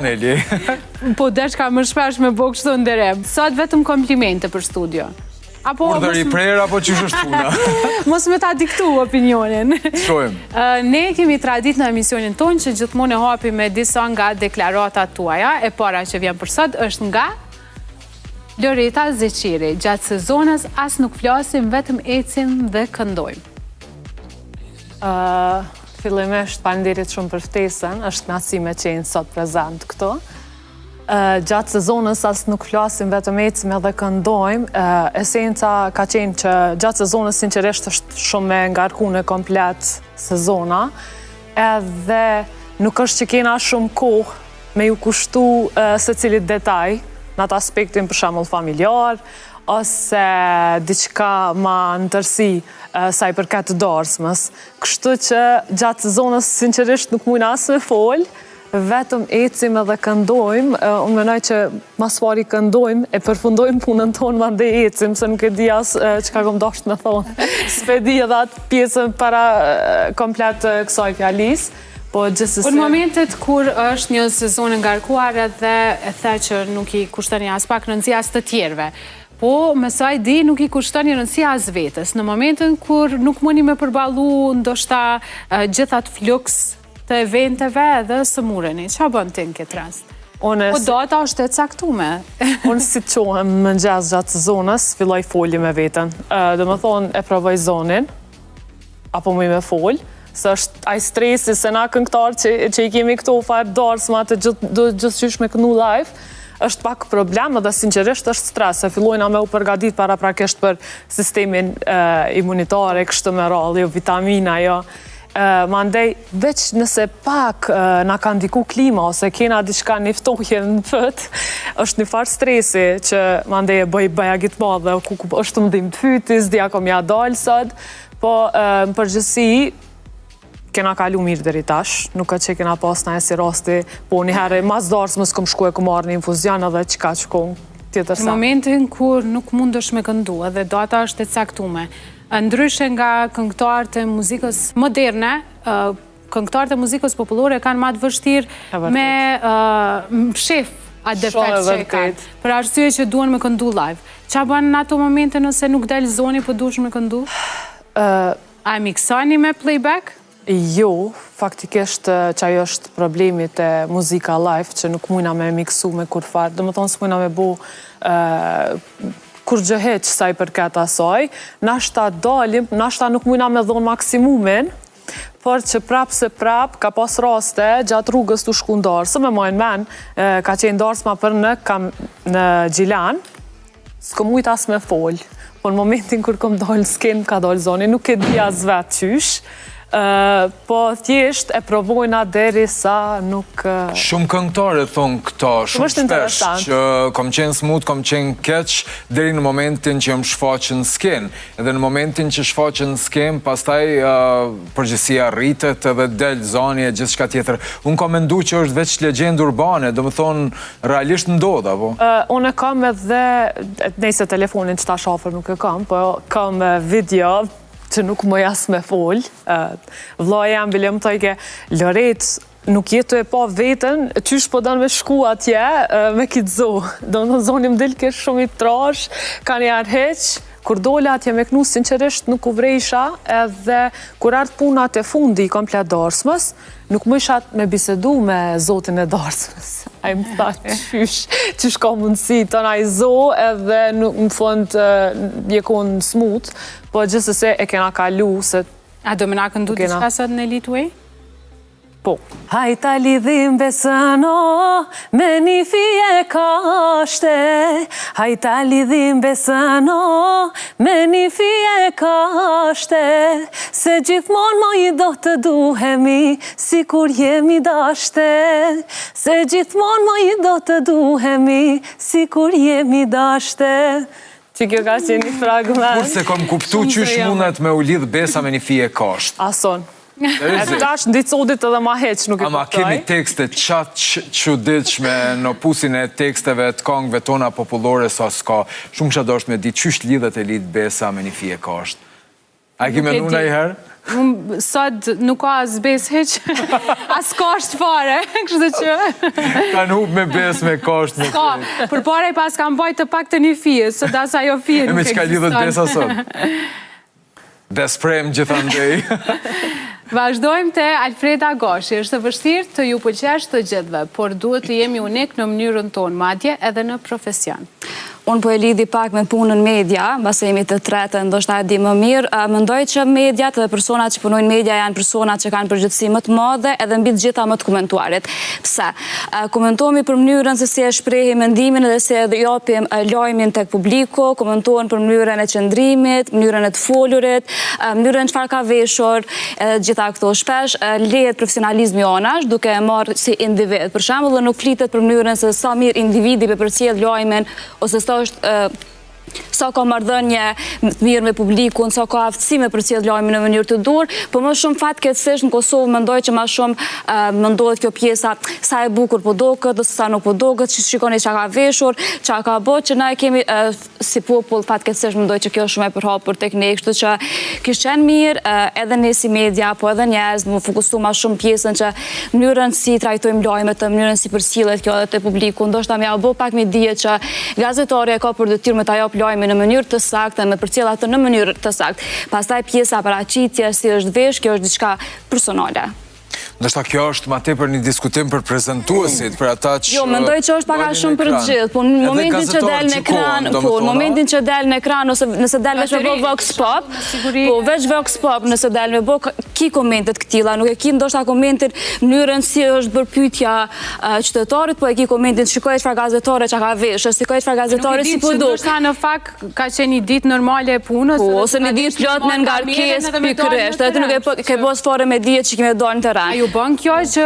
Neli. Po desh ka më shpesh me bo kështu ndërem. Sot vetëm komplimente për studio. Urdhër i prerë apo qysh është puna? Mos me ta diktu opinionin. Shojmë. Ne kemi tradit në emisionin tonë që gjithmonë e hapi me disa nga deklaratat tuaja. E para që vjen për sot është nga Loreta Zeqiri. Gjatë sezonës as nuk flasim, vetëm ecim dhe këndojmë. Fillimisht, faleminderit shumë për ftesën, është kënaqësi me qenë sot prezant këtu. Gjatë sezonës as nuk flasim, vetëm ecim edhe këndojmë. Esenca ka qenë që gjatë sezonës sinqerisht është shumë me ngarkuar komplet sezona, edhe nuk është që kena shumë kohë me ju kushtu secilit detaj në atë aspektin për shembull familjar, ose diçka ma në tërsi sa i përket të darsmës. Kështu që gjatë sezonës sinqerisht nuk mujna as me fol, vetëm ecim edhe këndojmë. Unë menoj që mas pari këndojmë, e përfundojmë punën tonë mandej ecim, se nuk e di as çka kom dashur me thonë. S'pe di edhe atë pjesën para komplet kësaj fjalis. Po në momentet kur është një sezon ngarkuar edhe e the që nuk i kushtoni as pak rëndësi as të tjerëve, po me sa i di nuk i kushtoni rëndësi as vetës. Në momentin kur nuk mundi me përballu ndoshta gjithat fluks të eventeve edhe së mureni, ç'a bën ti në këtë rast? Po data është e caktume. Unë si të qohem më mëngjes gjatë sezonës, filloj folje me veten. Domethënë e provoj zonin, apo më me fol, se është ai stresi se na këngëtar që i kemi këto farë darsma të gjithçysh me kënu live, është pak problem edhe sinqerisht është stres, se fillojna me u përgatit paraprakisht për sistemin imunitar, kështu me radhë, jo vitamina, jo. Mandej, veç nëse pak na ka ndiku klima, ose kena diçka një ftohje në fët, është një farë stresi që mandej e bëj bajagit madhe, është më dim të fytis, dija kom ja dalë sot, po në përgjësi, kena kalu mirë deri tash, nuk që kena pas në si rasti, po një herë mas darsmës kom shku e kom marrë një infuzion edhe qka që kom tjetër sa. Në momentin kur nuk mundesh me këndu edhe data është e caktume, ndryshe nga këngëtarët e muzikës moderne, këngëtarët e muzikës popullore kanë ma të vështirë me shef atë defekt që e kanë, për arsye që duen me këndu live. Qa banë në ato momente nëse nuk del zoni për dush me këndu? A miksoni me playback? Jo, faktikisht që ajo është problemi të muzika live, që nuk mujna me miksu me kur farë, dhe më thonë së mujna me bo kur gjëheq sa i përket asaj, nashta dalim, nashta nuk mujna me dhonë maksimumin, por që prap se prap, ka pas raste, gjatë rrugës të shku ndarë, së me mojnë men, ka qenë darës ma për në Gjilan, s'ko mujt as me fol, po në momentin kur kom dalë s'ken ka dalë zoni, nuk e di as vetë qysh, po thjesht e provojna deri sa nuk... Shumë këngëtare thonë këta, shumë shpesh, që kom qenë smut, kom qenë keq, deri në momentin që jam shfaqen s'ken. Edhe në momentin që shfaqen s'ken, pastaj përgjësia rritet edhe del zoni e gjithë shka tjetër. Unë kom mendu që është veç legjend urbane, do më thonë, realisht ndodha, po? Unë e kam edhe, nejse telefonin që ta shafër nuk e kam, po kam video, që nuk më jas me fol. Vllai jam bile më thojke, Loret, nuk jetu e pa vetën, qysh po dënë me shku atje me kitë zo. Do në zoni më dilë kesh shumë i trash, ka një arheq, kur dole atje me knu, sinqerisht nuk u vrejsha, edhe kur ardhë punat e fundi i komplet darsmës, nuk më ishat me bisedu me zotin e darsmës. A i më tha qysh ka mundësi të na i zo, edhe në fund jekon smut, po gjithsesi e kena kalu se... A do më na këndu të qka sot në Elite Way? Po. Hajta lidhim besëno, me një fije kashte. Hajta lidhim besëno, me një fije kashte. Se gjithmonë mo i do të duhemi, si kur jemi dashte. Se gjithmonë mo i do të duhemi, si kur jemi dashte. Që kjo ka qenë një fragment. Kurse kom kuptu qysh mundet me u lidh besa me një fije kasht. Ason. E tash ndicodit edhe ma heq, nuk e kuptoj. Ama kemi tekste qatë çuditshme në pusin e teksteve të këngëve tona popullore sa s'ka. Shumë që do është me di qysh lidhet e lidh besa me një fije kasht. A kemi mendu ndonjëherë? sot nuk ka as bes heq, as kosht fare, kështu që... Kanë hub me bes, me kosht. Ka, për pare pas kam bajt të pak të një fije, sot as ajo fije nuk ekziston. E me qka lidhët besa sot? Besprem gjithandej. Vazhdojmë te Alfreda Goshi. Është vështirë të ju pëlqesh të gjithëve, por duhet të jemi unik në mënyrën tonë, madje edhe në profesion. Unë po e lidhi pak me punën media, base jemi të tretë, ndoshta e di më mirë. Mendoj që mediat dhe personat që punojnë media janë personat që kanë përgjithësi më të madhe edhe mbi të gjitha më të komentuarit. Pse? Komentohemi për mënyrën se si e shprehim mendimin edhe se japim lajmin tek publiku, komentohen për mënyrën e qëndrimit, mënyrën e të folurit, mënyrën çfarë ka veshur, edhe gjitha këto shpesh lehet profesionalizmi anash duke e marrë si individ. Për shembull, nuk flitet për mënyrën se sa mirë individi përcjell lajmin ose sa ka marrëdhënie të mirë me publikun, sa ka aftësi me përcjell lajmin në mënyrë të dur, por më shumë fatkeqësisht në Kosovë mendoj që më shumë mendohet kjo pjesa sa e bukur po duket ose sa nuk po duket, shikoni çka ka veshur, çka ka bërë, që na e kemi si popull fatkeqësisht mendoj që kjo është shumë e përhapur tek ne, kështu që kish qenë mirë edhe ne si media, po edhe njerëz më fokusu më shumë pjesën që mënyrën si trajtojmë lajmet, mënyrën si përcjellet kjo edhe te publiku, ndoshta më apo pak me dije që gazetari ka për detyrë me ta jap lajmin në mënyrë të saktë, me përcjell atë në mënyrë të saktë. Pastaj pjesa paraqitje, si është vesh, kjo është diçka personale. Ndoshta kjo është ma tepër një diskutim për prezantuesit, për ata që... Jo, mendoj që është pak a shumë për gjithë, po në momentin që del në ekran, po në momentin që del në ekran, ose nëse del veç me bo Vox Pop, po veç Vox Pop nëse del me bo ki komentet këtilla, nuk e ki ndoshta komentin mënyrën si është bërë pyetja qytetarit, po e ki komentin shikoj çfarë gazetare çka ka veshur, shikoj çfarë gazetare si po duk. Ndoshta në fakt ka qenë një ditë normale e punës, ose një ditë plot me ngarkesë pikërisht, atë nuk e ke bos fare me dijet që kemi dalë në terren. Ju bën kjo që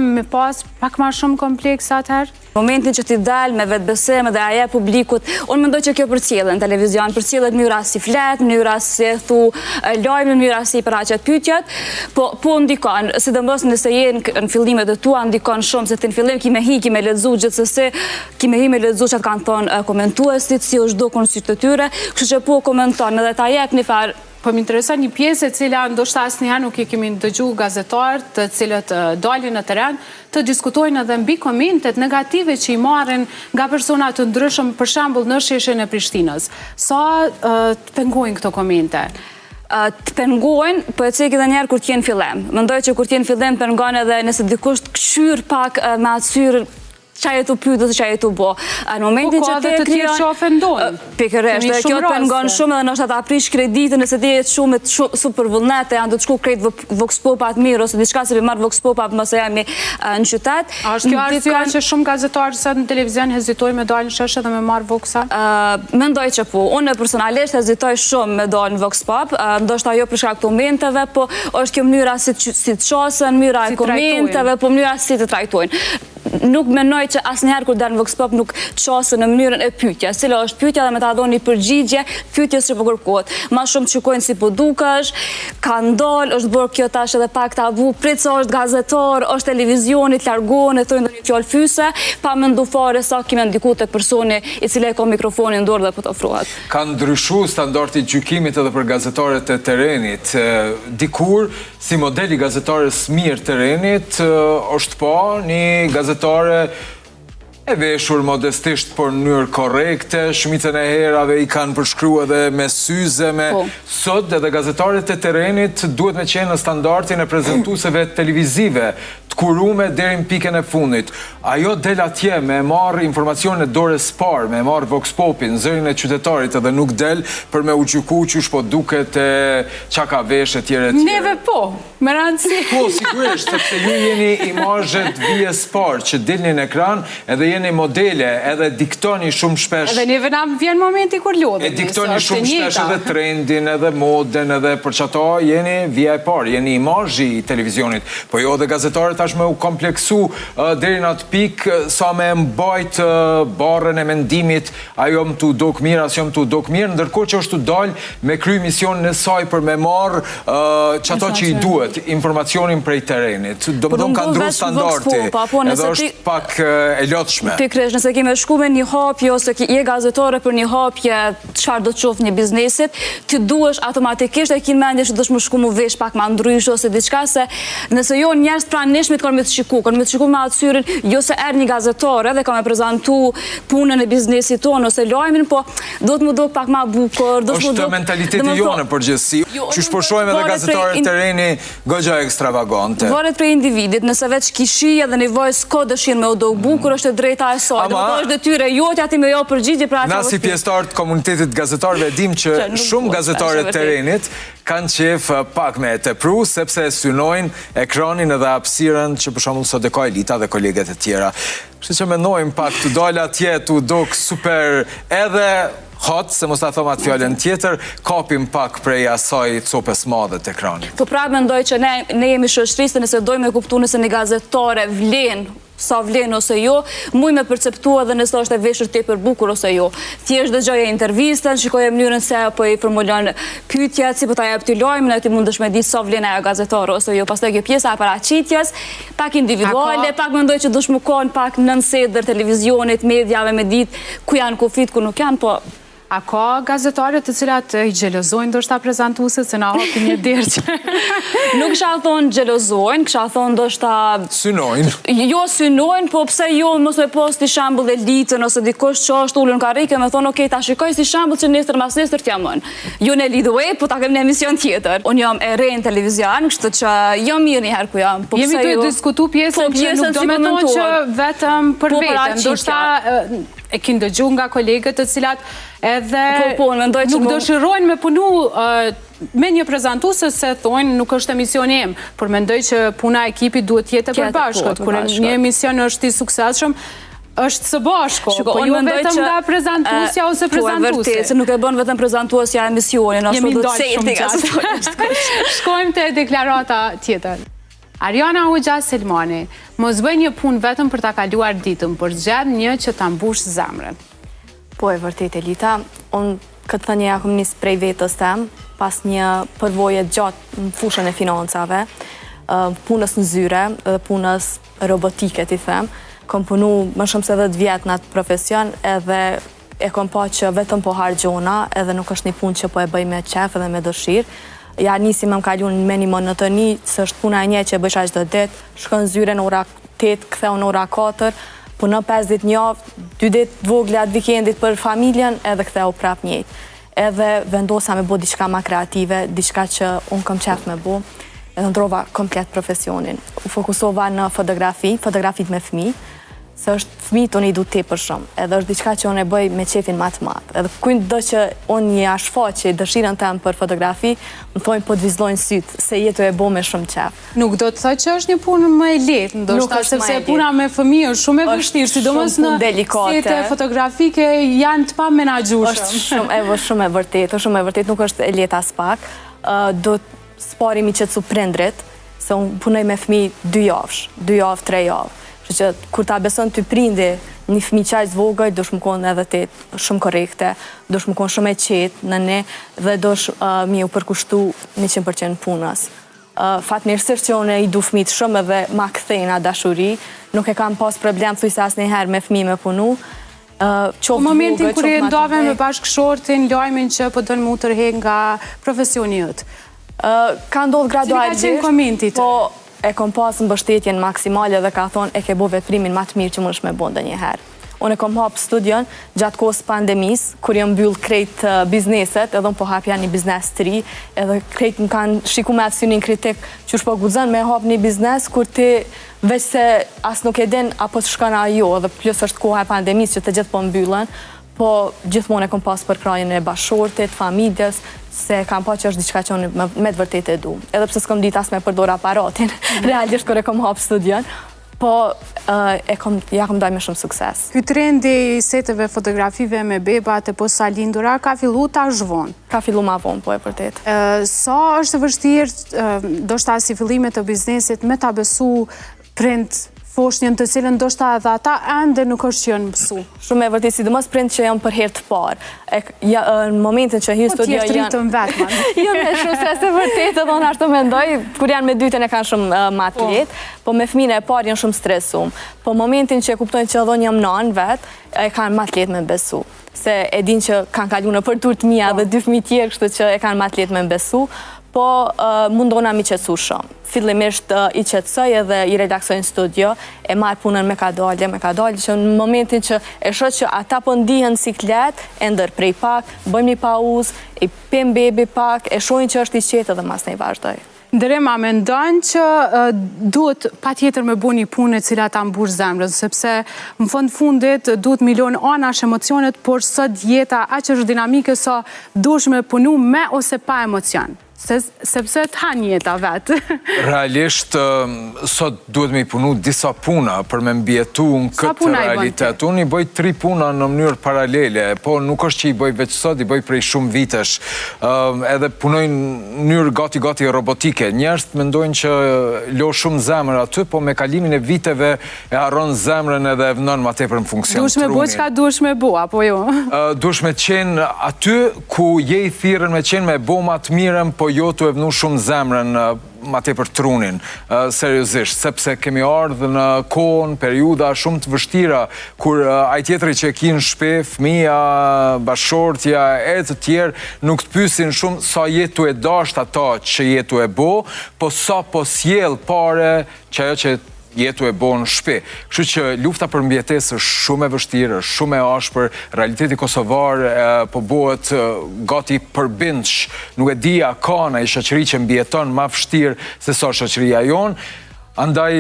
me pas pak ma shumë kompleks atëherë? Momentin që ti dal me vetbesim dhe aje publikut, unë mendoj që kjo përcjellet në televizion, përcjellet mënyra si flet, mënyra si thu lajmin, mënyra si paraqet pyetjet, po ndikon, sidomos nëse je në fillimet e tua, ndikon shumë se ti në fillim kime lexu gjithsesi, kime lexu çka kanë thonë komentuesit, si është dukur në sytë të tyre, kështu që po komenton edhe ta jep një farë. Po më intereson një pjesë e cila ndoshta asnjëherë nuk i kemi dëgjuar gazetarët të cilët dalin në terren të diskutojnë edhe mbi komentet negative që i marrin nga persona të ndryshëm, për shembull në sheshin e Prishtinës. Sa të pengojnë këto komente? Të pengojnë, po e cek edhe njerë kur t'jen fillim. Mendoj që kur t'jen fillim pengon edhe nëse dikush këshyr pak me atë çaj e tu pyet ose çaj e tu bo. Në momentin që ti e krijon që ofendojnë. Pikërisht, dhe kjo të pengon shumë edhe ndoshta ta aprish kreditin nëse ti je shumë super vullnete, janë do të shku krejt Vox Popat mirë ose diçka se marr Vox Popat mos e jam në qytet. A është kjo arsye që shumë gazetarë sot në televizion hezitojnë me dalë në shesh dhe me marr Voxa? Mendoj që po. Unë personalisht hezitoj shumë me dalë në Vox Pop, ndoshta jo për shkak të komenteve, po është kjo mënyra si të çosen, mënyra e komenteve, po mënyra si të trajtojnë. Nuk menoj që asnjëherë kur dal në Vox Pop nuk çosen në mënyrën e pyetjes. Cila është pyetja dhe me ta dhoni përgjigje pyetjes që po kërkohet. Më shumë shikojnë si po dukesh, ka ndal, është bërë kjo tash edhe pak tabu, prit se është gazetar, është televizioni, të largohen e thonë ndonjë fjalë fyse, pa mendu fare sa kimë ndikuar tek personi i cili ka mikrofonin në dorë dhe po të ofrohet. Ka ndryshuar standardi i gjykimit edhe për gazetarët e terrenit. Dikur si modeli gazetares mirë terrenit është pa një gazetare e veshur modestisht por në mënyrë korrekte, shumicën e herave i kanë përshkruar edhe me syze, sot edhe gazetarët e terrenit duhet me qenë në standardin e prezantuesve televizive, të kurume deri në pikën e fundit. Ajo del atje me marr informacione dorës parë, me marr Vox Popin, zërin e qytetarit edhe nuk del për me u gjyku qysh po duket çka ka vesh etj. Neve po, me rëndësi. Po, sigurisht, sepse ju jeni imazhet vijes parë që dilni në ekran edhe jeni modele, edhe diktoni shumë shpesh. Edhe neve na vjen momenti kur lodhemi. E diktoni shumë shpesh edhe trendin, edhe moden, edhe për çato jeni vija e parë, jeni imazhi i televizionit. Po jo edhe gazetarët tash me u kompleksu deri në atë pikë sa me mbajt barrën e mendimit, a jo më t'u dok mirë, as jo më t'u dok mirë, ndërkohë që është t'u dalë me kry misionin e saj për me marrë që ato që i duhet, informacionin prej terenit. Do më ka ndru standardi, edhe është pak e lotshme. Pikrish, nëse keme shku me një hapje, ose je gazetore për një hapje, çfarë do të qoftë një biznesit, ti duhesh automatikisht e kin mendje që do të më shku mu vesh pak ma ndrysh ose diçka, se nëse jo njerëz pranishmit kanë me të shiku me atë syrin, jo se erë një gazetore dhe ka me prezentu punën e biznesit tonë ose lajmin, po do të më dok pak ma bukur, është mentaliteti jonë përgjithësi, që shpërshojmë edhe gazetare të tereni goxha ekstravagante. Varet prej individit, nëse veç kishia dhe nevojë s'ka dëshirë me u dok bukur, është e drejta e saj. Dhe është detyre jote ati me jo përgjigje pra na si pjesëtar të komunitetit gazetarëve dim që shumë gazetarë të terenit kanë qef pak me tepru, sepse synojnë ekranin edhe hapësirën që për shembull sot e ka Elita dhe koleget e tjera. Kështu që mendojmë pak të dalë atje të dok super edhe hot, se mos ta thom atë fjalën tjetër, kapim pak prej asaj copës madhe të ekranit. Po pra mendoj që ne jemi shoqërisë, nëse dojmë e kuptu nëse një gazetare vlen sa vlen ose jo, muj me perceptua dhe nëse është e veshur tepër bukur ose jo. Thjesht dëgjoje intervistën, shikoje mënyrën se apo i formulon pyetjet, si po ta jap ti lajmin, ti mundesh me ditë sa vlen ajo gazetare ose jo. Pastaj kjo pjesa e paraqitjes, pak individuale, pak mendoj që dush më kon pak nën sedër televizionit, mediave me ditë ku janë kufit, ku nuk janë, po a ka gazetare të cilat i gjelozojnë ndoshta prezantuesit se na hapin një derë që... Nuk kisha thonë gjelozojnë, kisha thonë ndoshta... Synojnë. Jo synojnë, po pse jo mos me post i shembull Elitën ose dikush që është ulur në karrike me thonë okej, ta shikoj si shembull që nesër mas nesër t'ja mën. Jo në lidhue, po ta kem në emision tjetër. Unë jam e re në televizion, kështu që jam mirë një herë ku jam. Po jemi të diskutu pjesën që nuk do me thonë që vetëm për vetëm, ndoshta e kin dëgju nga kolegët të cilat edhe nuk dëshirojnë me punu me një prezantuese se thonë nuk është emisioni im, por mendoj që puna e ekipit duhet jetë e përbashkët. Kur një emision është i suksesshëm, është së bashku, po jo vetëm nga prezantuesja ose prezantuesi. Po e vërtet, se nuk e bën vetëm prezantuesja emisionin, ashtu do të thënë. Shkojmë te deklarata tjetër. Ariana Hoxha Selmani, mos bëj një punë vetëm për ta kaluar ditën, por zgjedh një që ta mbush zemrën. Po e vërtet Elita, unë këtë thënie ja kom nis prej vetës tem, pas një përvoje gjatë në fushën e financave, punës në zyre dhe punës robotike t'i them, kom punu më shumë se 10 vjetë në atë profesion edhe e kom pa që vetëm po hargjona edhe nuk është një punë që po e bëj me qef edhe me dëshirë. Ja nisi më kalun me një monotoni, se është puna e një që e bëjsh çdo ditë, shkon zyre në ora 8, ktheu në ora 4, punon 5 ditë në javë, 2 ditë vogla atë vikendit për familjen, edhe ktheu prap njëjtë. Edhe vendosa me bo diçka ma kreative, diçka që unë kam qef me bo, edhe ndrova komplet profesionin. U fokusova në fotografit me fëmijë, se është fëmijët unë i du tepër shumë, edhe është diçka që unë e bëj me qefin ma të madh. Edhe kujt do që unë një shfaqe dëshirën tem për fotografi, më thonë po të vizlojnë sytë, se jetu e bo me shumë qef. Nuk do të thë që është një punë më e lehtë, ndoshta sepse puna me fëmijë është shumë e vështirë, sidomos në sete fotografike janë të pamenaxhueshme. Është shumë e vërtetë, nuk është e lehtë as pak. Do të sparimi që të prindrit, se unë punoj me fëmijë 2 javë, 3 javë. Që kur ta beson ty prindi një fëmijë qaq vogël, do shmë konë edhe ti shumë korrekte, do shmë konë shumë e qetë në ne dhe do mi u përkushtu 100% punës. Fatmirësisht që unë i du fëmijët shumë edhe ma kthejna dashuri, nuk e kam pas problem thuj se asnjëherë me fëmijë me punu. Në momentin kur e ndove me bashkëshortin, lajmin që po dënë mu tërhek nga profesioni jëtë? Ka ndodhë gradualisht, po e kom pas në mbështetjen maksimale dhe ka thonë e ke bo veprimin ma të mirë që më është me bo ndonjëherë. Unë e kom hapë studion gjatë kohës pandemis, kur jam mbyll krejt bizneset, edhe unë po hapja një biznes të ri, edhe krejt më kanë shiku me atë synin kritik që është po gudzën me hapë një biznes, kur ti veç se as nuk e din apo të shkon ajo, edhe plus është koha e pandemis që të gjithë po mbyllën, po gjithmonë e kom pas për krajën e bashortit, familjes, se kam pa që është diçka që unë me të vërtet e du. Edhe pse s'kom dit as me përdor aparatin, realisht kër e kom hapë studion, po ja kom daj me shumë sukses. Ky trendi i seteve fotografive me bebat e posa lindura ka fillu ta zhvon? Ka fillu ma vonë, po e vërtet. Sa është vështirë, do shta si fillimet të biznesit, me ta besu prind foshnjën të cilën ndoshta edhe ata ende nuk është që janë mësu. Shumë e vërtet, sidomos prind që janë për herë të parë. Në momentin që hyn studio janë... Po t'jeshtë rritën vetë, Jo, me shumë stres e vërtet, edhe unë ashtu mendoj, kur janë me dytën e kanë shumë ma të lehtë, po me fëmijën e parë janë shumë stresum. Po momentin që kuptojnë që edhe unë jam nanë vetë, e kanë ma të lehtë me besu. Se e din që kanë kalu në për tur të mia dhe 2 fëmijë tjerë, kështu që e kanë ma të lehtë me besu, po mundona mi qetësu shumë. Fillimisht i qetësoj edhe i relaksoj në studio, e marr punën me kadalje, që në momentin që e shoh që ata po ndihen siklet, e ndërprej pak, bëjmë një pauzë, i pem bebi pak, e shohin që është i qetë dhe mas ne vazhdoj. Ndërema, mendon që duhet patjetër me bu një punë e cila ta mbush zemrën, sepse në fundit duhet milion anash emocionet, por sot jeta aq është dinamike sa duhesh me punu me ose pa emocion. Sepse të hanë jeta vetë. Realisht, sot duhet me i punu disa puna për me mbjetu në këtë realitet. Unë i bëj 3 puna në mënyrë paralele, po nuk është që i bëj veç sot, i bëj prej shumë vitesh. Edhe punojnë në mënyrë gati robotike. Njerëzit mendojnë që lo shumë zemër aty, po me kalimin e viteve e harron zemrën edhe e vënon ma tepër në funksion trunin. Dush me bu qka dush me bu, apo jo? Dush me qenë aty ku je i thirrën me qenë me bo ma të mirën, po jo të e vënu shumë zemrën ma tepër trunin, seriozisht, sepse kemi ardhë në kohën, periuda shumë të vështira, kur ai tjetëri që e ki në shpe, fëmija, bashortja, e të tjerë, nuk të pysin shumë sa jetu e dasht ata që jetu e bo, po sa po sjell pare që ajo që jetu e bo në shpe. Kështu që lufta për mbjetesë është shumë e vështirë, shumë e ashpër, realiteti kosovar po bëhet gati përbindsh, nuk e dija ka në i shoqëri që mbjeton ma vështirë se sa shoqëria jonë. Andaj,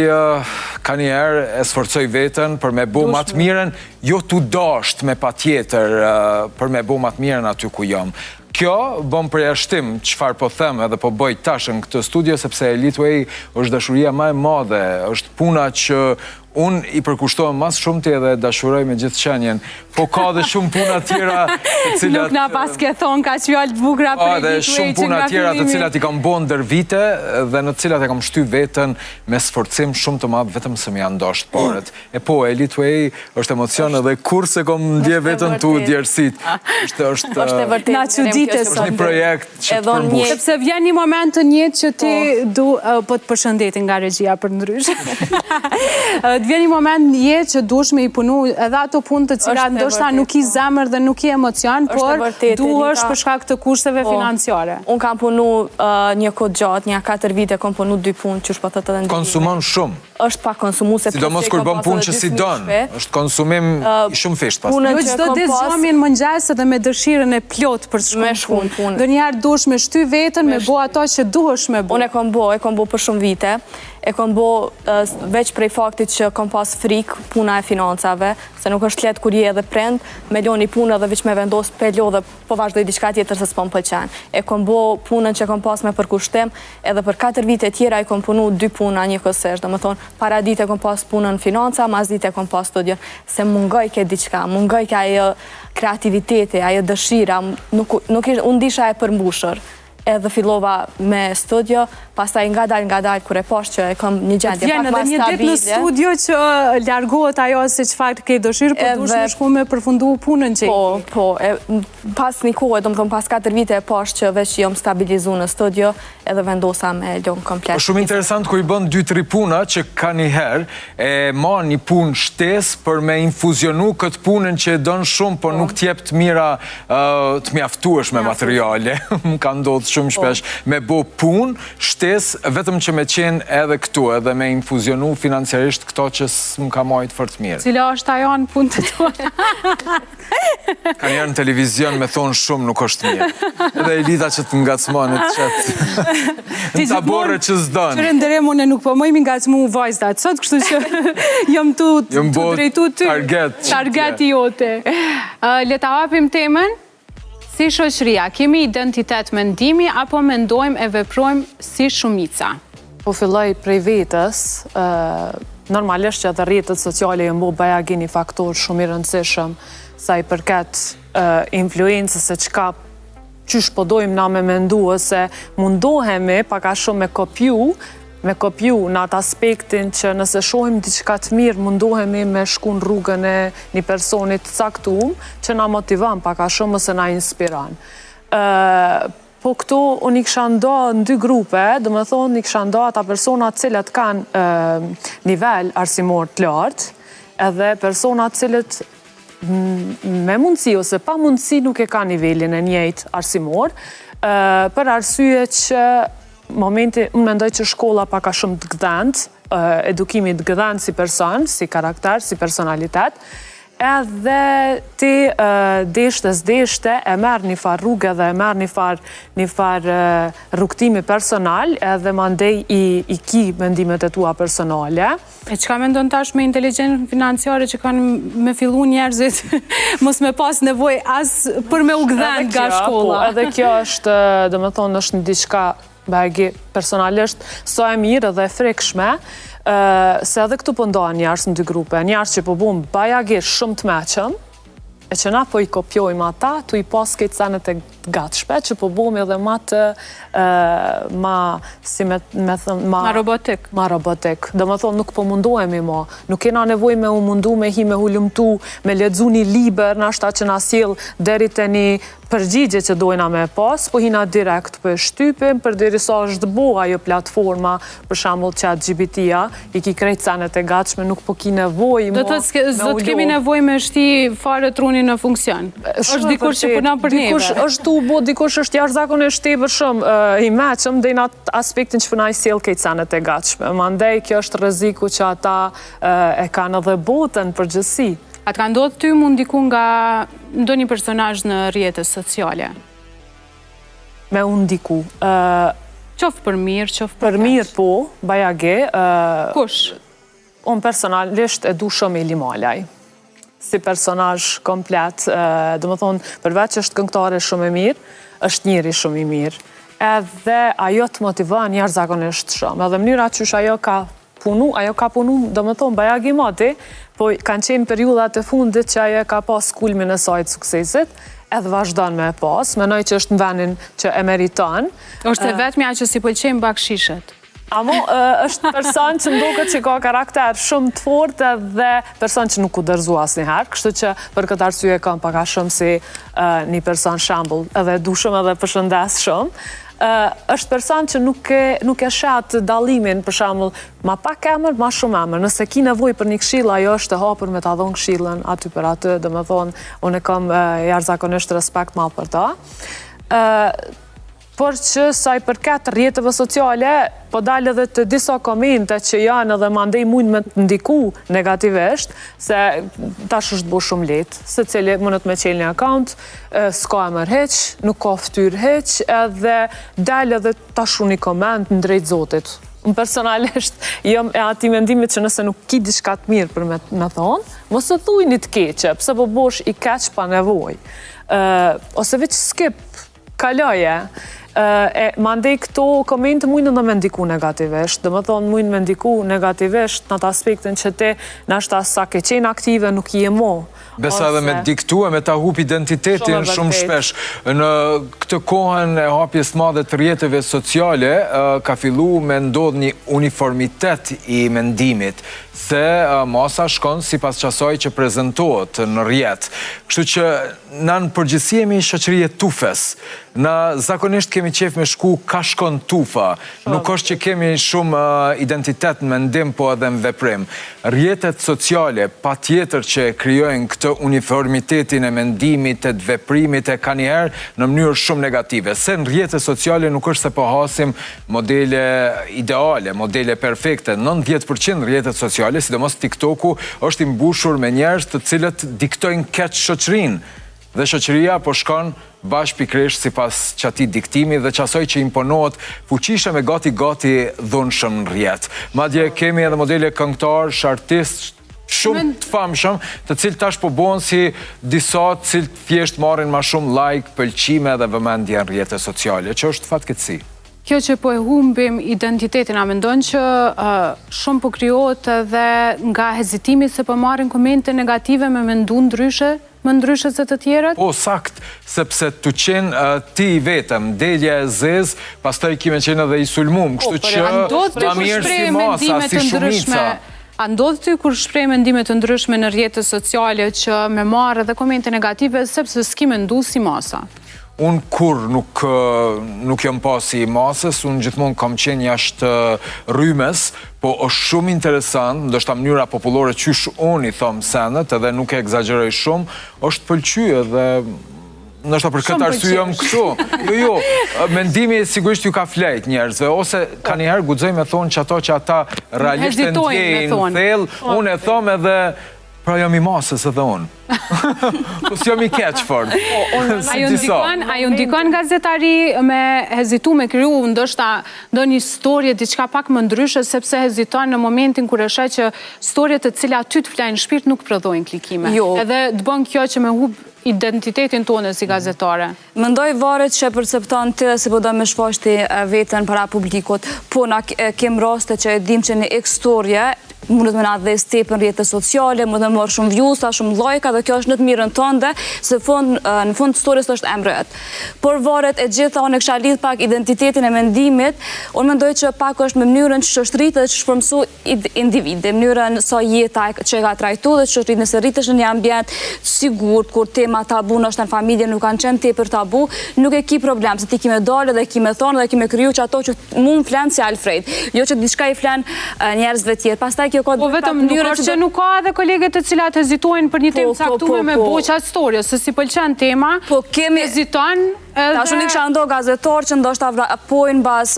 ka njerë e sforcoj vetën për me bo ma të miren, jo t'u dasht me pa tjetër për me bo ma të miren aty ku jam. Kjo bëm përjashtim çfarë po them edhe po bëj tash në këtë studio, sepse Eliteway është dashuria më e madhe, është puna që unë i përkushtohem mas shumë ti edhe dashuroj me gjithë qenjen, po ka dhe shumë puna tjera të cilat... Nuk na pas ke thonë ka fjallë të bukra për Eliteway. Ka dhe shumë puna tjera të cilat i kam bo ndër vite dhe në cilat e kam shty vetën me sforcim shumë të madh vetëm se më janë dashur paret. E po, Eliteway është emocion edhe kur se kom ndje vetën tu djersit. Është e vërtetë. Është një projekt që të përmbush. Sepse vjen një moment të njëjtë që ti po të përshëndetin nga regjia për ndryshë. Vjen një moment në jetë që duhesh me i punu edhe ato punë të cilat ndoshta nuk i zemër dhe nuk i emocion, por duhesh për shkak të kushteve financiare. Unë kam punu një kohë gjatë, një 4 vite kam punu 2 punë që shpatë të ndërgjit. Konsumon shumë. është pa konsumu se... Sidomos kur bën punë që si donë, është konsumim i shumë fisht pas. Jo çdo ditë zomin mëngjes edhe me dëshirën e plot për të shkuar punë. Ndonjëherë duhesh me shty veten, me bo ato që duhesh me bo. Unë e kam bo për shumë vite. E kam bo veç prej faktit që kam pas frik puna e financave, se nuk është lehtë kur je edhe prind, me loni punë dhe veç me vendos pelo dhe po vazhdoj diçka tjetër se s'po m'pëlqen. E kam bo punën që kam pas me përkushtim, edhe për 4 vite tjera i kam punu 2 puna njëkohësisht. Domethënë, para dite kam pas punën financa, mas dite kam pas studion, se mungoj ke diçka, mungoj ke ajo kreativiteti, ajo dëshira, unë disha e përmbushur. Edhe fillova me studio, pastaj nga dal kur e pash që e kam një gjendje pak më stabile. Vjen edhe një ditë në studio që largohet ajo se çfarë ke dëshirë, por duhesh me shku me përfundu punën që Po, pas një kohë, domethënë pas 4 vite e pash që veç jam stabilizuar në studio, edhe vendosa me lëng komplet. Shumë interesant kur i bën 2-3 puna që ka një herë e marr një punë shtesë për me infuzionu këtë punën që e don shumë, por nuk t'jep të mira të mjaftueshme materiale. Më ka ndodhur shumë shpesh me bo punë shtesë, vetëm që me qenë edhe këtu, edhe me infuzionu financiarisht këto që s'm ka marrit fort mirë. Cila është ajo në punë të tua? Ka njerë në televizion me thonë shumë nuk është mirë. Edhe Elita që të ngacmonit qëtë në tabore që s'donë. Qërë ndërem unë nuk po mojmi ngacmu vajzdat sot, kështu që jam tu drejtu ty. Targeti jote. Le ta hapim temën. Si shoqëria, kemi identitet mendimi apo mendojmë e veprojmë si shumica? Po filloj prej vetës, normalisht që edhe rrjetet sociale jënë bo bajagi një faktor shumë i rëndësishëm sa i përket influencës se qysh po dojmë na me mendu ose mundohemi paka shumë me kopju me kopju në atë aspektin që nëse shohim diçka të mirë, mundohemi me shku në rrugën e një personit caktuar që na motivon pak a shumë ose na inspiron. Po këtu unë i kisha nda në dy grupe, dhe me thonë i kisha nda ata persona cilët kanë nivel arsimor të lartë, edhe persona cilët me mundësi ose pa mundësi nuk e ka nivelin e njëjtë arsimor, për arsye që momenti, unë mendoj që shkolla paka shumë të gdhënt, edukimi të gdhënt si person, si karakter, si personalitet, edhe ti deshte e merë një farë rrugë dhe e merë një farë rrugtimi personal edhe mandej i ki mendimet e tua personale. E qka me ndonë tash me inteligencë financiare që kanë me fillu njerëzit mos me pas nevoj as për me u gdhen nga shkolla? Edhe kjo është, dhe me thonë, është një diçka bagi personalisht so e mirë dhe e frekshme, se edhe këtu pëndohen njerës në dy grupe, njerës që po bumë bajagisht shumë të meqëm, e që na po i kopjojmë ata, tu i pas këtë senet e gatshpe, që po bumë edhe ma të, ma robotik. Ma robotik. Dhe me thonë, nuk po mundohemi ma. Nuk kena nevoj me u mundu, me hi, me hullumtu, me ledzu një liber, nashta që na sjell deri te një përgjigje që dojna me pas, po hina direkt për shtypim, për diri sa është bo ajo platforma, për shambull ChatGPT-a, i ki krejt senet e gatshme, nuk po ki nevoj ma. Do të kemi nevoj me shti fare trunin në funksion. është dikur që përna për neve. është tu bo, dikush është jashtëzakonisht tepër shumë i meqëm dhe në atë aspektin që përna i sjell krejt senet e gatshme. Mandej, kjo është rreziku që ata e kanë edhe botën përgjithësi. A të ka ndodhë ty mund diku nga ndo një personazh në rrjetet sociale? Me unë diku. Qoftë për mirë, qoftë për mirë po, bajage. Kush? Unë personalisht e du shumë Eli Malaj. Si personazh komplet, dhe më thonë, përveç është këngëtare shumë e mirë, është njeri shumë i mirë. Edhe ajo të motivon jashtëzakonisht shumë. Edhe mënyra qysh ajo ka punu, do më thonë, bajagi mati, po kanë qenë periudat e fundit që ajo ka pas kulmin e sajtë suksesit, edhe vazhdon me pas, menoj që është në venin që e meriton. është e vetëmja që si pëlqejnë bakshishet. Amo, është person që ndoket që ka karakter shumë të fortë dhe person që nuk u dërzu asnjëherë, kështu që për këtë arsye kam paka shumë si një person shambull, edhe du shumë edhe përshëndes shumë. është person që nuk e shat dallimin, për shembull, ma pak emër, ma shumë emër. Nëse ki nevoj për një këshill, ajo është e hapur me ta dhonë këshillën aty për aty, dhe me thonë, unë e kam jashtëzakonisht respekt ma për ta. Por që sa i përket rrjeteve sociale, po dalë edhe të disa komente që janë edhe mandej mund me të ndiku negativisht, se tash është bo shumë letë, se cili mundet me qelë një akaunt, s'ka emër heq, nuk ka fytyrë heq, edhe dalë edhe tash një koment në drejt zotit. Unë personalisht jam e ati mendimit që nëse nuk ki diçka të mirë për me thonë, mos e thuj një të keqe, pse po bosh i keq pa nevoj. Ose veç skip, kaloje. Mandej këto komente mujnë në me ndiku negativisht, dhe më thonë mujnë me ndiku negativisht në të aspektin që te nashta sa ke qenë aktive nuk i e mo. Besa edhe me diktu e me ta hup identitetin shumë shpesh. Në këtë kohën e hapjes madhe të rrjeteve sociale, ka fillu me ndodh një uniformitet i mendimit, se masa shkon si pas qasaj që prezentohet në rrjet. Kështu që na në përgjithësi jemi shoqërie tufes. Na zakonisht kemi qef me shku ka shkon tufa. Nuk është që kemi shumë identitet në mendim, po edhe në veprim. Rrjetet sociale, pa tjetër që kryojnë këtë uniformitetin e mendimit, e të veprimit, e ka njëherë në mënyrë shumë negative. Se në rrjetet sociale nuk është se po hasim modele ideale, modele perfekte. 90% rrjetet sociale, sidomos TikToku, është i mbushur me njerëz të cilët diktojnë keq shoqërinë. Dhe shoqëria po shkon bashkë pikërisht sipas çatij diktimi dhe qasoj që imponohet fuqishëm me gati dhunshëm në rrjet. Madje kemi edhe modele këngëtarë, artistë shumë të famshëm, të cilët tash po bëhen si disa të cilët thjesht marrin më shumë like, pëlqime dhe vëmendje në rrjetet sociale, që është fatkeqësi. Kjo që po e humbim identitetin, a mendon që shumë po krijohet edhe nga hezitimi se po marrin komente negative me mendu ndryshe? më ndryshe se të tjerët? Po, sakt, sepse të qenë ti vetëm, delja e zez, pas të i kime qenë edhe i sulmum, kështu që ma mirë si masa, si shumica. A ndodhë ty kur shprej mendime të ndryshme në rrjetet sociale që me marrë edhe komente negative, sepse s'ki mendu si masa? Unë kur nuk jam pasi i masës, unë gjithmonë kam qenë jashtë rrymes, po është shumë interesant, ndoshta mënyra popullore qysh unë i thom senet, edhe nuk e egzagjeroj shumë, është pëlqyë dhe ndoshta për këtë arsye jam këtu. Jo, mendimi sigurisht ju ka flejt njerëzve, ose ka njëherë guxoj me thonë që ato që ata realisht e ndjejnë thellë, unë e thom edhe pra jam i masës edhe unë. Po s'jam i keq fort. A ju ndikon gazetari me hezitu me kriju ndoshta ndonjë historie diçka pak më ndryshe, sepse heziton në momentin kur e sheh që historiet të cilat ty të flajnë shpirt nuk prodhojnë klikime. Edhe të bën kjo që me hub identitetin tonë si gazetare. Mendoj varet që percepton ti dhe si po do me shfaqti veten para publikut, po na kem raste që e dim që në historie mundet me na dhe stepën rrjetet sociale, mundet me marrë shumë vjusa, shumë lajka, dhe kjo është në të mirën tënde, se në fund stories është emret. Por varet e gjitha, unë e kisha lidh pak identitetin e mendimit, unë mendoj që pak është me mënyrën që shështrit dhe që shpërmsu individi, mënyrën sa jeta që e ka trajtu dhe që shështrit nëse rritesh në një ambient sigurt, kur tema tabu nështë në familje nuk kanë qenë tepër tabu, nuk e ki problem, se ti ki me dalë dhe ki me thonë dhe ki me kryu që ato që mund flenë si Alfred, jo që diçka i flenë njerëzve tjerë. Pastaj po vetëm nuk është që nuk ka edhe kolegët të cilat hezitojnë për një temë caktuar me boqa story, se si pëlqen tema, heziton edhe... Ta shumë një kësha ndo gazetar që ndoshta pojnë bas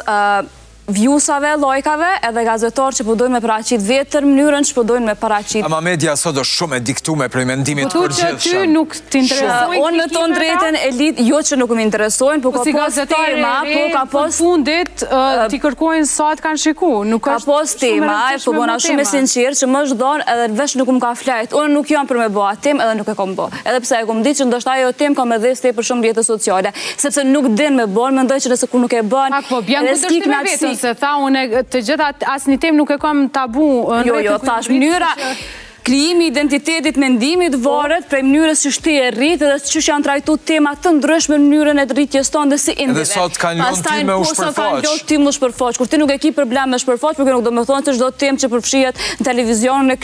vjusave, lojkave, edhe gazetar që përdojnë me paraqit vetër mënyrën që përdojnë me paraqit. Ama media sot është shumë e diktume prej mendimit për gjithë shumë. Ty nuk t'interesojnë unë në tonë drejten e lidh, jo që nuk më interesojnë, po ka pos tema, po ka pos... fundit t'i kërkojnë sa t'kanë shiku, nuk është ka pos tema, po bona shumë e sinqirë që më zhdonë edhe vesh nuk më ka flajt. Unë nuk jam për me bo atë tem edhe nuk e kom bo. Edhe pse e kom ditë që ndoshta ajo tem ka me dheste për shumë rrjetet sociale, sepse nuk din me bon, mendoj që nëse kur nuk e bën, se tha unë të gjitha asë një tem nuk e kam tabu. Jo, thash mënyra krijimi identitetit mendimit varet prej mënyrës që shti e rritë dhe që janë trajtu temat të ndryshme në mënyrën e rritjes tonë dhe si individ. Edhe sot kanë lënë ty me u shpërfaq. Kanë lënë ty me u shpërfaq, kur ti nuk e ki problem me shpërfaq, porque nuk do me thonë që çdo temë që përfshihet në televizion,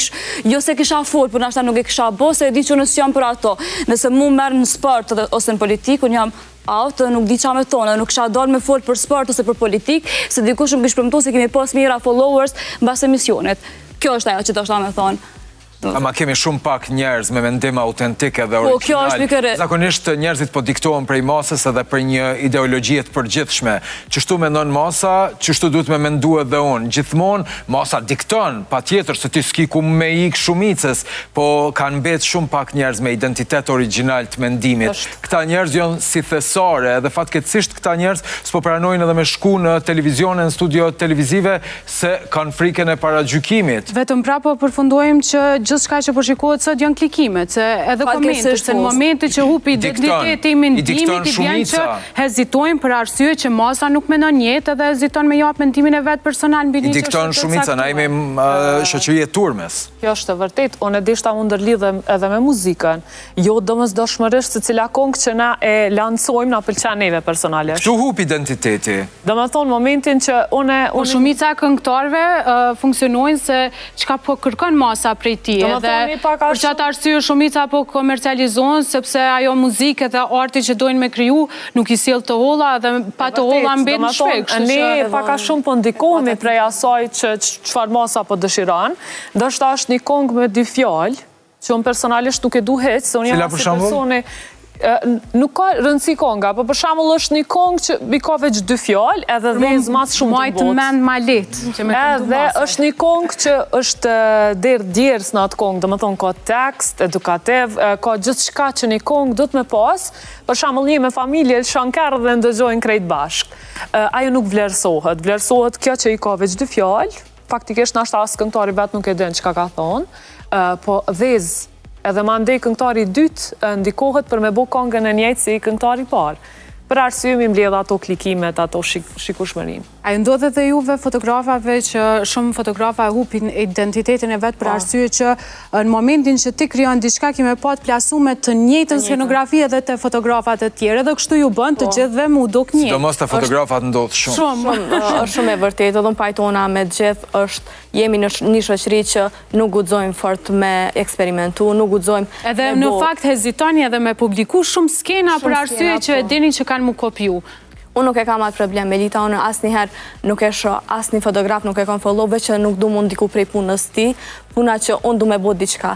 jo se kisha fol, por nashta nuk e kisha bo, se e di që nësë jam për ato. Nëse mu merr në sport ose në politikë, unë jam out, nuk di qa me tonë, nuk kisha dalë me folë për sport ose për politik, se dikush më kishë përmëtu se kemi pas mira followers në bas emisionit. Kjo është ajo që të është me thonë. Ama kemi shumë pak njerëz me mendim autentike dhe original. Zakonisht njerëzit po diktohen prej masës edhe për një ideologji të përgjithshme. Qështu mendon masa, qështu duhet me mendu edhe unë. Gjithmonë masa dikton, patjetër se ti s'ki ku me ik shumicës, po kanë mbet shumë pak njerëz me identitet original të mendimit. Këta njerëz janë si thesare, edhe fatkeqësisht këta njerëz s'po pranojnë edhe me shku në televizion, në studio televizive, se kanë frikën e paragjykimit. Vetëm prapo përfundojmë që gjithçka që përshikohet sot janë klikimet, se edhe komentet, se në momentit që hupi identiteti i mendimit, i vjen që hezitojnë për arsye që masa nuk mendon jetë edhe heziton me jap mendimin e vet personal mbi një çështje. I dikton shumica, na jemi shoqëri e turmes. Kjo është e vërtet, unë e dishta unë ndërlidhem edhe me muzikën. Jo domosdoshmërisht se cila këngë që na e lancojmë na pëlqen neve personalisht. Këtu hup identiteti. Domethënë momentin që po shumica këngëtarëve funksionojnë se çka po kërkon masa prej tij. Edhe për qatë arsye shumica po komercializohen, sepse ajo muzikë dhe arti që dojnë me kriju nuk i sjell të holla dhe pa të holla mbet në shpejt. Ne paka shumë po ndikohemi prej asaj që çfarë masa po dëshiron. Ndoshta është një këngë me 2 fjalë, që unë personalisht nuk e du heq, se unë jam si personi nuk ka rëndësi konga, po për shembull është një kongë që i ka veç 2 fjalë, edhe dhez mas shumë të botë. Majtë mend ma letë, që me këndu masa. Edhe është një kongë që është djerës në atë kongë, dhe më thonë ka tekst, edukativ, ka gjithë shka që një kongë do të me pas, për shembull një me familje, shanker dhe ndëgjojnë krejt bashk. Ajo nuk vlerësohet, vlerësohet kjo që i ka veç 2 fjalë, faktikisht nashta asë këngëtari vetë nuk e din çka ka thonë, po dhez edhe ma ndej këngëtari dytë ndikohet për me bo kongën e njëjtë si këngëtari parë. Për arsye mi mbledh ato klikimet, ato shikueshmërinë. A ju ndodhet dhe juve fotografave që shumë fotografa hupin identitetin e vetë për arsye që në momentin që ti kryon diçka kime po të plasume të njëjtën scenografi edhe të fotografat e tjerë, edhe kështu ju bën të gjithve mu duk një. Sidomos të fotografat ndodh shumë. Është shumë e vërtetë, edhe në pajtona me gjithë jemi në një shoqëri që nuk guxojmë fort me eksperimentu, nuk guxojmë. Edhe në fakt hezitoni edhe me publiku shumë skena për arsye që e dini që kanë mu kopju. Unë nuk e kam atë problem, Melita, unë asnjëherë nuk e shoh asnjë fotograf, nuk e kam follow, veç që nuk du mu ndiku prej punës ti, puna që unë du me bo diçka.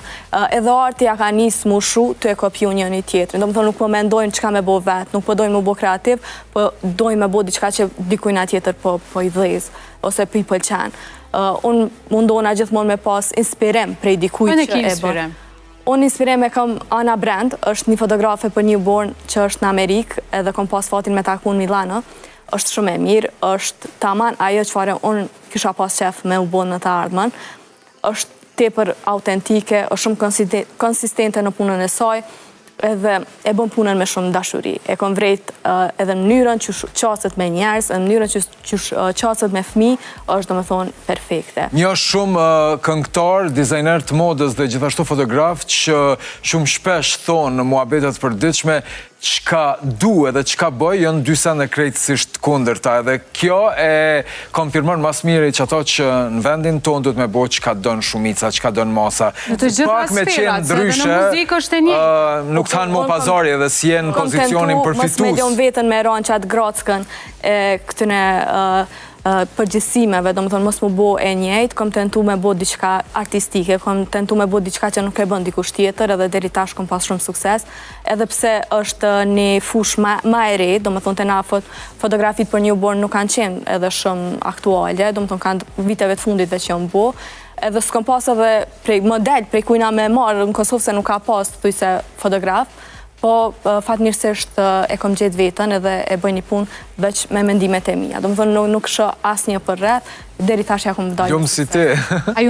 Edhe arti ja ka nisë mu shu të e kopju njëni tjetrin. Do më thonë nuk po mendojnë çka me bo vetë, nuk po dojnë me bo kreativ, po dojnë me bo diçka që dikujna tjetër po i dhezë, ose po i pëlqen. Unë mundona gjithmonë me pas inspirim prej dikuj që e bë. Unë inspirim e kam Ana Brand, është një fotografe për Newborn që është në Amerikë, edhe kom pas fatin me taku në Milano. Është shumë e mirë, është taman ajo çfarë unë kisha pas qef me u bon në të ardhmen. Është tepër autentike, është shumë konsistente në punën e saj, edhe e bën punën me shumë dashuri. E kom vrejt edhe mënyrën që qasët me njerës, edhe mënyrën që qasët me fëmi, është do me thonë perfekte. Një shumë këngëtar, dizajner të modës dhe gjithashtu fotograf që shumë shpesh thonë në muhabetet përditshme çka du edhe çka bëj janë dy sende krejtësisht kundërta, edhe kjo e konfirmon mas miri që ato që në vendin tonë duhet me bo çka don shumica, çka don masa. Në të gjitha sferat, se edhe në muzikë është e një. Nuk thanë mo pazari edhe si jenë pozicionin përfitus. Mos me ljon vetën me ranë qatë grockën këtëne përgjithsimeve, do më thonë mos më bo e njejtë, kom tentu me bo diçka artistike, kom tentu me bo diçka që nuk e bën dikush tjetër, edhe deri tash kom pas shumë sukses, edhe pse është një fush ma e re, do më thonë të na fotografit për Newborn nuk kanë qenë edhe shumë aktuale, do më thonë kanë viteve të fundit dhe që janë bo, edhe s'kom pas edhe prej model, prej kujna me marë, në Kosovë se nuk ka pas të tujse fotograf, po fatmirësisht e kom gjetë vetën edhe e bëj një punë veç me mendimet e mia. Do më thonë nuk shë asnjë për rreth, deri tash ja kom vdalë. Gjumë si ti. A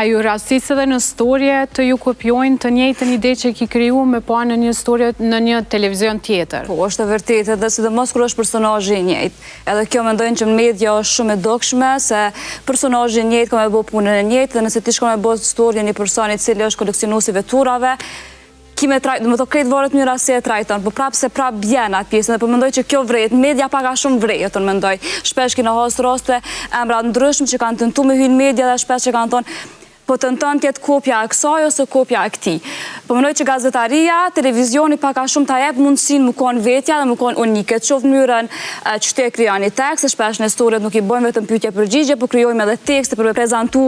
ju rastis edhe në storje të ju kopjojnë të njëjtën ide që ki kriju me pa në një storje në një televizion tjetër? Po, është e vërtet edhe sidomos kur është personazhi i njëjtë. Edhe kjo mendojnë që në media është shumë e dukshme se personazhi i njëjtë ka me bë punën e njëjtë dhe nëse ti shkon me bë storje një personi i cili është koleksionues i veturave, kime trajtë, dhe më të krejtë vorët njëra si e trajton, po prapë se prapë bjen atë pjesën, dhe po mendoj që kjo vrejt, media paka shumë vrejt, unë mendoj. Shpesh kina hasë roste emrat ndryshmë që kanë tentu me hynë media dhe shpesh që kanë thonë, po tenton tjetë kopja e kësaj ose kopja e këti. Po mendoj që gazetaria, televizioni paka shumë ta jep mundësin më konë vetja dhe më konë unike, të qofë mënyrën që te kryon një tekst, shpesh në historit nuk i bojmë vetëm pyetje përgjigje, po kryojmë edhe tekste për me prezentu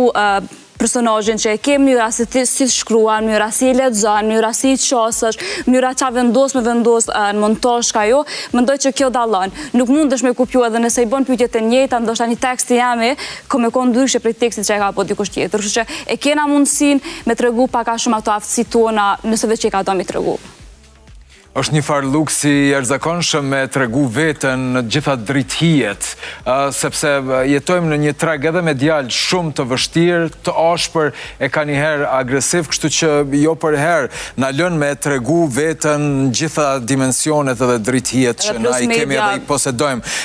personazhin që e ke, mënyra si shkruan, mënyra si e lexon, mënyra si i qasësh, mënyra qa vendos me vendos në montazh ka jo, mendoj që kjo dallon. Nuk mundesh me kopju edhe nëse i bën pyetjet e njëjta, ndoshta një tekst i jemi, ka me kon ndryshe prej tekstit që e ka po dikush tjetër. Kështu që e kena mundësinë me tregu pak a shumë ato aftësitë tona, nëse vetë që i ka do mi tregu. Është një farë luksi i jashtëzakonshëm me tregu veten në gjitha drithijet, sepse jetojmë në një treg edhe medial shumë të vështirë, të ashpër, e ka njëherë agresiv, kështu që jo për herë na lën me tregu veten në gjitha dimensionet edhe drithijet që na i kemi edhe i posedojmë.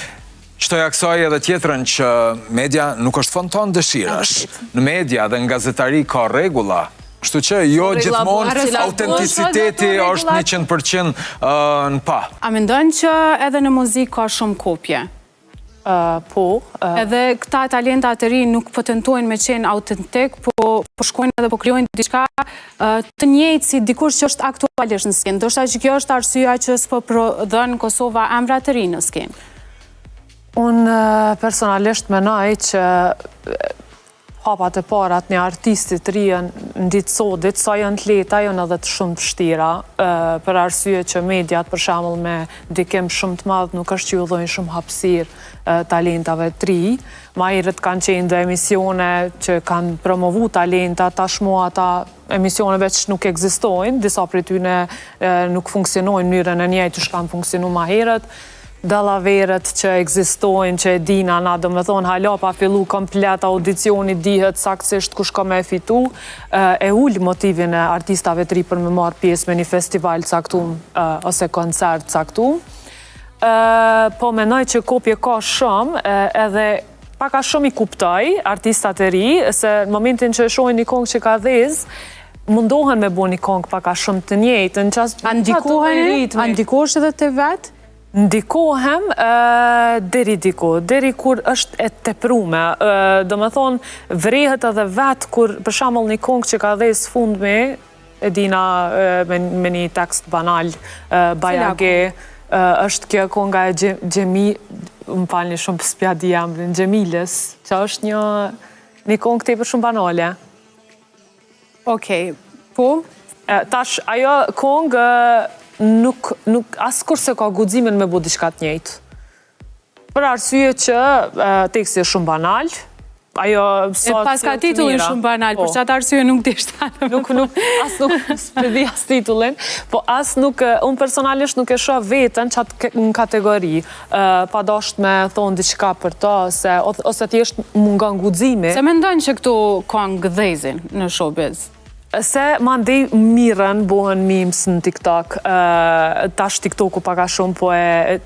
Qëtoja kësaj edhe tjetërën që media nuk është fonton dëshirash. Në media dhe në gazetari ka regula. Kështu që jo gjithmonë autenticiteti është 100% në pa. A mendojnë që edhe në muzikë ka shumë kopje? Po. Edhe këta talenta të ri nuk po tentojnë me qenë autentik, po shkojnë edhe po krijojnë diçka të njëjtë si dikush që është aktualisht në skenë. Ndoshta që kjo është arsyeja që s'po prodhon Kosova emra të ri në skenë. Unë personalisht menoj që hapat e parat një artistit rien në ditë sodit, sa janë të leta, janë edhe të shumë të vështira, për arsye që mediat për shembull me ndikim shumë të madh nuk është që ju dhojnë shumë hapësirë talentave të ri. Ma herët kanë qenë dhe emisione që kanë promovu talenta, tashmo ata emisione veç nuk ekzistojnë, disa prej tyne nuk funksionojnë në mënyrën e njëjtë që kanë funksionu ma herët. Dallaverët që ekzistojnë, që e dina na, do me thonë, hala pa fillu komplet audicioni, dihet saktësisht kush ka me fitu, e ullë motivin e artistave të ri për me marë pjesë me një festival caktum ose koncert caktum. po menoj që kopje ka shumë, edhe paka shumë i kuptoj artistat e ri, se në momentin që shohin një këngë që ka dhez, mundohen me bo një këngë paka shumë të njëjtë. Ndikohesh edhe të vetë? Ndikohem deri kur është e teprume. Do me thonë, vrehet edhe vetë kur për shembull një këngë që ka dhez fundmi, e dina me një tekst banal, bajage, është kjo kënga e më falni shumë për spjadi emrin, Gjemilës, që është një këngë tepër shumë banale. Okej, po? Tash, ajo këngë nuk askur se ka guximin me bu diçka të njëjtë. Për arsye që teksti është shumë banal, ajo pas ka titullin shumë banal, për çatë arsye nuk dishta. Nuk s'pedi as titullin, po as nuk, unë personalisht nuk e shoh veten qatë në kategori, pa dasht me thonë diçka për to, ose t'jesht mungon guximi. Se mendojnë që këtu kanë gëdhezin në showbiz? Se mandej mirën bohen memes në TikTok, tash TikToku paka shumë, po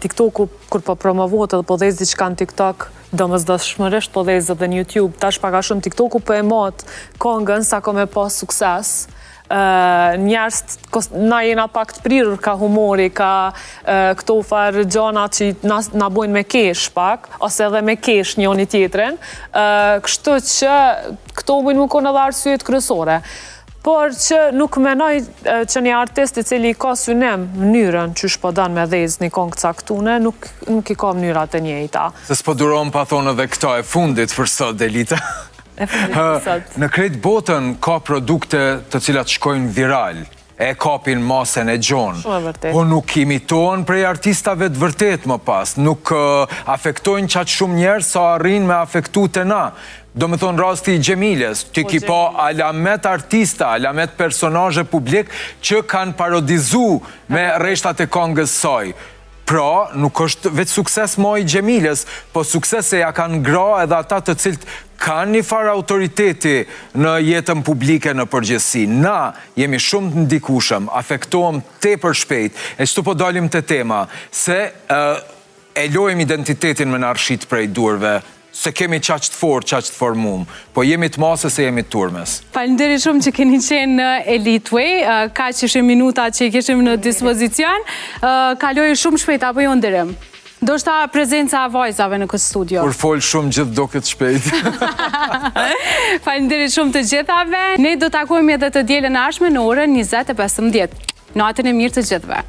TikToku kur po promovohet edhe po dhez diçka në TikTok, domosdoshmërisht po dhez edhe në YouTube, tash paka shumë TikToku po e mot këngën sa ko me pas sukses. Njerëz, na jena pak të prirur ka humori, ka këto farë gjana që na bojnë me kesh pak, ose edhe me kesh njoni tjetrin, kështu që këto bojnë më konë edhe arsyet kryesore. Por që nuk menoj që një artist i cili ka synem mënyrën që shpo dan me dhez një këngë caktune, nuk i ka mënyrat e njëjta. Se s'po duron pa thonë edhe këta e fundit për sot, Delita. Në krejt botën ka produkte të cilat shkojnë viral, e kapin masën e gjonë, po nuk imitohen prej artistave të vërtet më pas, nuk afektojnë qatë shumë njerë sa arrin me afektu të na. Do me thonë rasti i Gjemilës, ti ki pa alamet artista, alamet personazhe publik që kanë parodizu me reshtat e këngës saj. Pra, nuk është vetë sukses mo i Gjemilës, po sukses e ja kanë gra edhe ata të cilët kanë një farë autoriteti në jetën publike në përgjithësi. Na jemi shumë të ndikushëm, afektohem tepër shpejt, e qëtu po dalim të tema, se e lojmë identitetin me në arshit prej durve, se kemi qaq të formum, po jemi të masë se jemi të turmes. Faleminderit shumë që keni qenë në Elite Way, ka që ishim minuta që i kishim në dispozicion, kaloj shumë shpejt, apo jo ndërëm? Do shta prezenca vajzave në këtë studio. Kur fol shumë gjithë do këtë shpejt. Faleminderit shumë të gjithave. Ne do takojmë edhe të dielën e ardhshme në orën 20:15. Natën e mirë të gjithëve.